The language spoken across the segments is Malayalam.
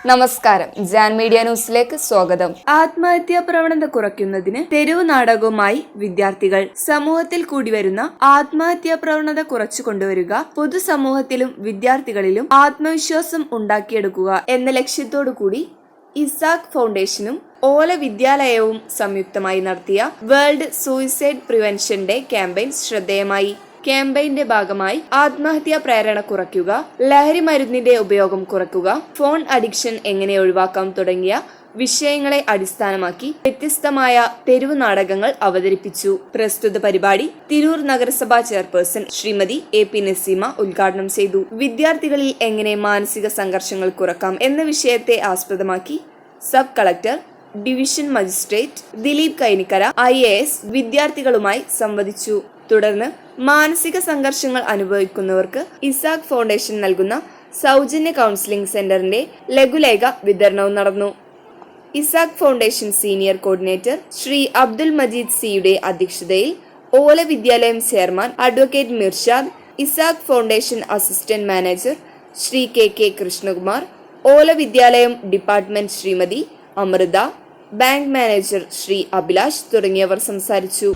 നമസ്കാരം, ജാൻ മീഡിയ ന്യൂസിലേക്ക് സ്വാഗതം. ആത്മഹത്യാ പ്രവണത കുറയ്ക്കുന്നതിന് തെരുവ് നാടകവുമായി വിദ്യാർത്ഥികൾ. സമൂഹത്തിൽ കൂടിവരുന്ന ആത്മഹത്യാ പ്രവണത കുറച്ചു കൊണ്ടുവരിക, പൊതുസമൂഹത്തിലും വിദ്യാർത്ഥികളിലും ആത്മവിശ്വാസം ഉണ്ടാക്കിയെടുക്കുക എന്ന ലക്ഷ്യത്തോടു കൂടി ഇസാക് ഫൗണ്ടേഷനും ഓല വിദ്യാലയവും സംയുക്തമായി നടത്തിയ world suicide prevention day campaign ശ്രദ്ധേയമായി. ക്യാമ്പയിന്റെ ഭാഗമായി ആത്മഹത്യാ പ്രേരണ കുറയ്ക്കുക, ലഹരി മരുന്നിന്റെ ഉപയോഗം കുറയ്ക്കുക, ഫോൺ അഡിക്ഷൻ എങ്ങനെ ഒഴിവാക്കാം തുടങ്ങിയ വിഷയങ്ങളെ അടിസ്ഥാനമാക്കി വ്യത്യസ്തമായ തെരുവ് നാടകങ്ങൾ അവതരിപ്പിച്ചു. പ്രസ്തുത പരിപാടി തിരൂർ നഗരസഭാ ചെയർപേഴ്സൺ ശ്രീമതി AP നസീമ ഉദ്ഘാടനം ചെയ്തു. വിദ്യാർത്ഥികളിൽ എങ്ങനെ മാനസിക സംഘർഷങ്ങൾ കുറക്കാം എന്ന വിഷയത്തെ ആസ്പദമാക്കി sub collector, division magistrate Dileep Kainikkara IAS വിദ്യാർത്ഥികളുമായി സംവദിച്ചു. തുടർന്ന് മാനസിക സംഘർഷങ്ങൾ അനുഭവിക്കുന്നവർക്ക് ഇസാക് ഫൗണ്ടേഷൻ നൽകുന്ന സൗജന്യ കൗൺസിലിംഗ് സെന്ററിന്റെ ലഘുലേഖ വിതരണവും നടന്നു. Isaac foundation senior coordinator Shri Abdul Majeed സിയുടെ അധ്യക്ഷതയിൽ Ola Vidyalayam chairman advocate Mirshad, Isaac foundation assistant manager Shri KK Krishnakumar, Ola Vidyalayam department Shrimati Amritha, bank manager Shri Abhilash തുടങ്ങിയവർ സംസാരിച്ചു.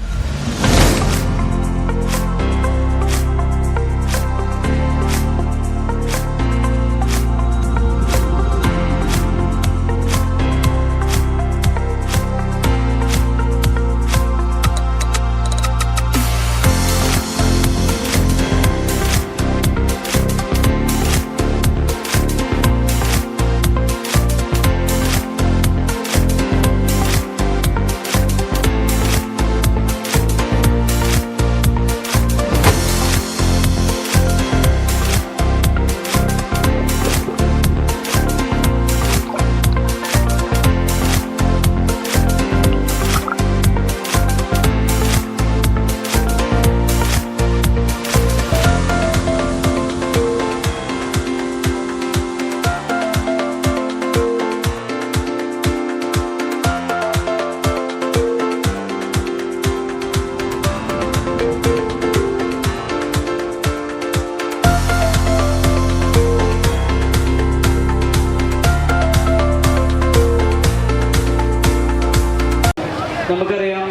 നമുക്കറിയാം,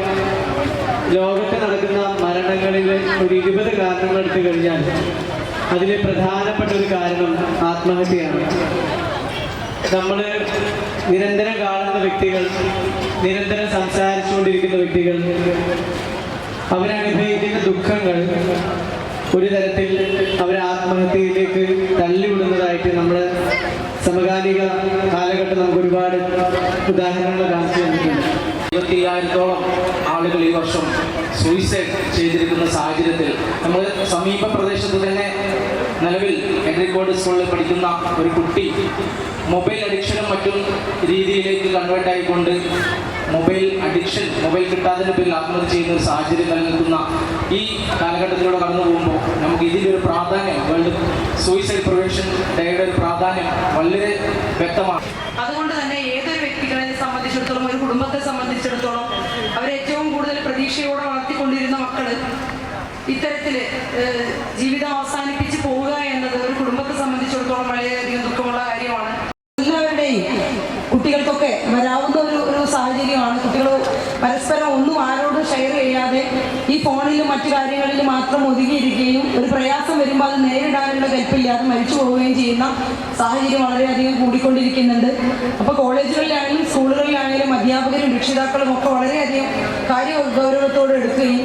ലോകത്ത് നടക്കുന്ന മരണങ്ങളിൽ ഒരു 20 കാരണങ്ങൾ എടുത്തു കഴിഞ്ഞാൽ അതിൽ പ്രധാനപ്പെട്ട ഒരു കാരണം ആത്മഹത്യയാണ്. നമ്മൾ നിരന്തരം കാണുന്ന വ്യക്തികൾ, നിരന്തരം സംസാരിച്ചുകൊണ്ടിരിക്കുന്ന വ്യക്തികൾ, അവരനുഭവിക്കുന്ന ദുഃഖങ്ങൾ ഒരു തരത്തിൽ അവരെ ആത്മഹത്യയിലേക്ക് തള്ളിവിടുന്നതായിട്ട് നമ്മുടെ സമകാലിക കാലഘട്ടം നമുക്ക് ഒരുപാട് ഉദാഹരണങ്ങൾ കാണിച്ചു തന്നിട്ടുണ്ട്. 25,000-ഓളം ആളുകൾ ഈ വർഷം സൂയിസൈഡ് ചെയ്തിരിക്കുന്ന സാഹചര്യത്തിൽ നമ്മൾ സമീപ പ്രദേശത്ത് തന്നെ നിലവിൽ ഹെൻറി ബോർഡ് സ്കൂളിൽ പഠിക്കുന്ന ഒരു കുട്ടി മൊബൈൽ അഡിക്ഷനും മറ്റും രീതിയിലേക്ക് കൺവേർട്ട് ആയിക്കൊണ്ട് മൊബൈൽ കിട്ടാതിൻ്റെ പേരിൽ ആത്മഹത്യ ചെയ്യുന്ന ഒരു സാഹചര്യം നിലനിൽക്കുന്ന ഈ കാലഘട്ടത്തിലൂടെ കടന്നു പോകുമ്പോൾ നമുക്ക് ഇതിൻ്റെ ഒരു പ്രാധാന്യം, വേൾഡ് സൂയിസൈഡ് പ്രിവെൻഷൻ ഡേയുടെ ഒരു പ്രാധാന്യം വളരെ വ്യക്തമാണ്. അതുകൊണ്ട് തന്നെ ഏതൊരു വ്യക്തികളെ സംബന്ധിച്ചിടത്തോളം, ഒരു കുടുംബത്തെ സംബന്ധിച്ചിടത്തോളം അവരേറ്റവും കൂടുതൽ പ്രതീക്ഷയോടെ വളർത്തിക്കൊണ്ടിരുന്ന മക്കള് ഇത്തരത്തില് ജീവിതം അവസാനിപ്പിച്ച് പോവുക എന്നത് ഒരു കുടുംബത്തെ സംബന്ധിച്ചിടത്തോളം വളരെയധികം ദുഃഖമുള്ള കാര്യമാണ്. എല്ലാവരുടെയും കുട്ടികൾക്കൊക്കെ വരാവുന്ന ഒരു സാഹചര്യമാണ്. കുട്ടികൾ പരസ്പരം ഒന്നും ആരോടും ഷെയർ ചെയ്യാതെ ഈ ഫോണിലും മറ്റു കാര്യങ്ങളിലും മാത്രം ഒതുങ്ങിയിരിക്കുകയും ഒരു പ്രയാസം വരുമ്പോൾ അത് നേരിടാനുള്ള കൽപ്പില്ലാതെ മരിച്ചു പോവുകയും ചെയ്യുന്ന സാഹചര്യം വളരെയധികം കൂടിക്കൊണ്ടിരിക്കുന്നുണ്ട്. അപ്പോൾ കോളേജുകളിലാണെങ്കിലും സ്കൂളുകളിലാണെങ്കിലും അധ്യാപകരും രക്ഷിതാക്കളും ഒക്കെ വളരെയധികം ഗൗരവത്തോടെ എടുക്കുകയും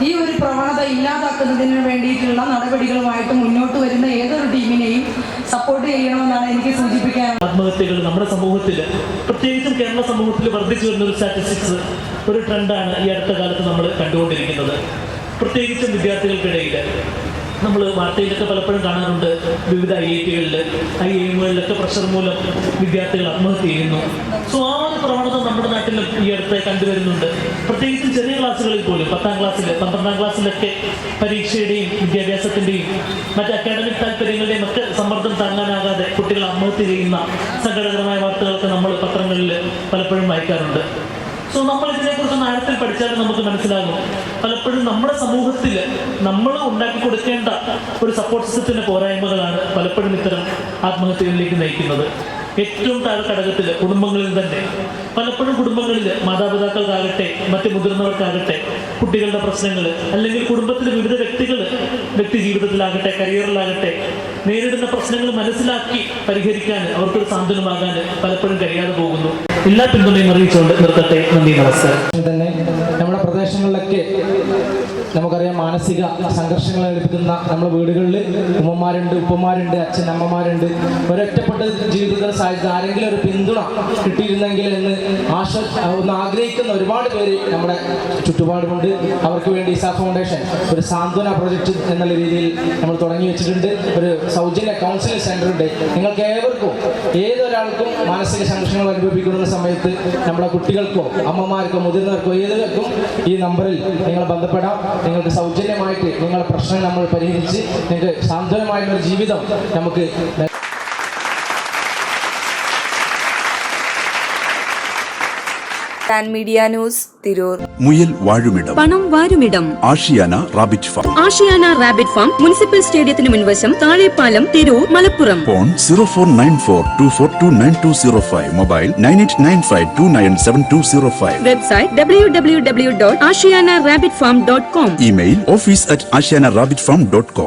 ഈ ഒരു പ്രവണത ഇല്ലാതാക്കുന്നതിന് വേണ്ടിയിട്ടുള്ള നടപടികളുമായിട്ട് മുന്നോട്ട് വരുന്ന ഏതൊരു ടീമിനെയും സപ്പോർട്ട് ചെയ്യണമെന്നാണ് എനിക്ക് സൂചിപ്പിക്കാൻ. ആത്മഹത്യകൾ നമ്മുടെ സമൂഹത്തിൽ, പ്രത്യേകിച്ചും കേരള സമൂഹത്തിൽ വർദ്ധിച്ചു വരുന്ന ഒരു സ്റ്റാറ്റിസ്റ്റിക്സ്, ഒരു ട്രെൻഡാണ് ഈ അടുത്ത കാലത്ത് നമ്മൾ കണ്ടുകൊണ്ടിരിക്കുന്നത്. പ്രത്യേകിച്ചും വിദ്യാർത്ഥികൾക്കിടയിൽ നമ്മൾ വാർത്തയിലൊക്കെ പലപ്പോഴും കാണാറുണ്ട്. വിവിധ IIMകളിലൊക്കെ പ്രഷർ മൂലം വിദ്യാർത്ഥികൾ ആത്മഹത്യ ചെയ്യുന്നു. സോ ആ ഒരു പ്രവണത നമ്മുടെ നാട്ടിലും ഈ അടുത്ത് കണ്ടുവരുന്നുണ്ട്. പ്രത്യേകിച്ചും ചെറിയ ക്ലാസ്സുകളിൽ പോലും 10ാം ക്ലാസ്സിൽ 12ാം ക്ലാസ്സിലൊക്കെ പരീക്ഷയുടെയും വിദ്യാഭ്യാസത്തിൻ്റെയും മറ്റ് അക്കാഡമിക് താല്പര്യങ്ങളുടെയും ഒക്കെ സമ്മർദ്ദം താങ്ങാനാകാതെ കുട്ടികൾ ആത്മഹത്യ ചെയ്യുന്ന സങ്കടകരമായ വാർത്തകളൊക്കെ നമ്മൾ പത്രങ്ങളിൽ പലപ്പോഴും വായിക്കാറുണ്ട്. സോ നമ്മൾ ഇതിനെക്കുറിച്ചൊന്ന് ആഴത്തിൽ പഠിച്ചാൽ നമുക്ക് മനസ്സിലാകും, പലപ്പോഴും നമ്മുടെ സമൂഹത്തിൽ നമ്മൾ ഉണ്ടാക്കി കൊടുക്കേണ്ട ഒരു സപ്പോർട്ട് സിസ്റ്റത്തിന്റെ പോരായ്മകളാണ് പലപ്പോഴും ഇത്തരം ആത്മഹത്യകളിലേക്ക് നയിക്കുന്നത്. ഏറ്റവും താഴെ ഘടകത്തിൽ കുടുംബങ്ങളിൽ തന്നെ പലപ്പോഴും കുടുംബങ്ങളിൽ മാതാപിതാക്കൾക്കാകട്ടെ മറ്റ് മുതിർന്നവർക്കാകട്ടെ കുട്ടികളുടെ പ്രശ്നങ്ങൾ അല്ലെങ്കിൽ കുടുംബത്തിലെ വിവിധ വ്യക്തി ജീവിതത്തിലാകട്ടെ കരിയറിലാകട്ടെ നേരിടുന്ന പ്രശ്നങ്ങൾ മനസ്സിലാക്കി പരിഹരിക്കാൻ അവർക്കൊരു സാന്ത്വനമാകാൻ പലപ്പോഴും കഴിയാതെ പോകുന്നു. എല്ലാ പിന്തുണയും അറിയിച്ചുകൊണ്ട് നിർത്തട്ടെ. നന്ദി, നമസ്കാരം. തന്നെ നമ്മുടെ പ്രദേശങ്ങളിലൊക്കെ നമുക്കറിയാം മാനസിക സംഘർഷങ്ങൾ ലഭിക്കുന്ന നമ്മുടെ വീടുകളിൽ ഉമ്മമാരുണ്ട്, ഉപ്പമാരുണ്ട്, അമ്മമാരുണ്ട്. ഒരൊറ്റപ്പെട്ട ജീവിതത്തിൽ സാധിച്ച ആരെങ്കിലും ഒരു പിന്തുണ കിട്ടിയിരുന്നെങ്കിൽ എന്ന് ഒന്ന് ആഗ്രഹിക്കുന്ന ഒരുപാട് പേര് നമ്മുടെ ചുറ്റുപാടുമുണ്ട്. അവർക്ക് വേണ്ടി ഇസാ ഫൗണ്ടേഷൻ ഒരു സാന്ത്വന പ്രൊജക്ട് എന്നുള്ള രീതിയിൽ നമ്മൾ തുടങ്ങി വെച്ചിട്ടുണ്ട്. ഒരു സൗജന്യ കൗൺസിലിംഗ് സെന്റർ ഉണ്ട്. നിങ്ങൾക്ക് ഏവർക്കും ഏതൊരാൾക്കും മാനസിക സംഘർഷങ്ങൾ അനുഭവിക്കുന്ന സമയത്ത് നമ്മുടെ കുട്ടികൾക്കോ അമ്മമാർക്കോ മുതിർന്നവർക്കോ ഏതൊരാൾക്കും ഈ നമ്പറിൽ നിങ്ങൾ ബന്ധപ്പെടാം. നിങ്ങൾക്ക് സൗജന്യമായിട്ട് നിങ്ങളുടെ പ്രശ്നം നമ്മൾ പരിഹരിച്ച് നിങ്ങൾക്ക് സാന്ത്വനമായിട്ടുള്ള ജീവിതം നമുക്ക് മീഡിയ ന്യൂസ് തിരൂർ. മുയൽ വാഴുമിടം, പണം വാരുമിടം, Ashiyana rabbit farm. Ashiyana rabbit farm municipal സ്റ്റേഡിയത്തിന് മുൻവശം, Thazhepalam, Tirur, Malappuram. Phone 0494242905. Mobile 9895297205. Website www.ashiyanarabbitfarm.com. Email office@ashiyanarabbitfarm.com.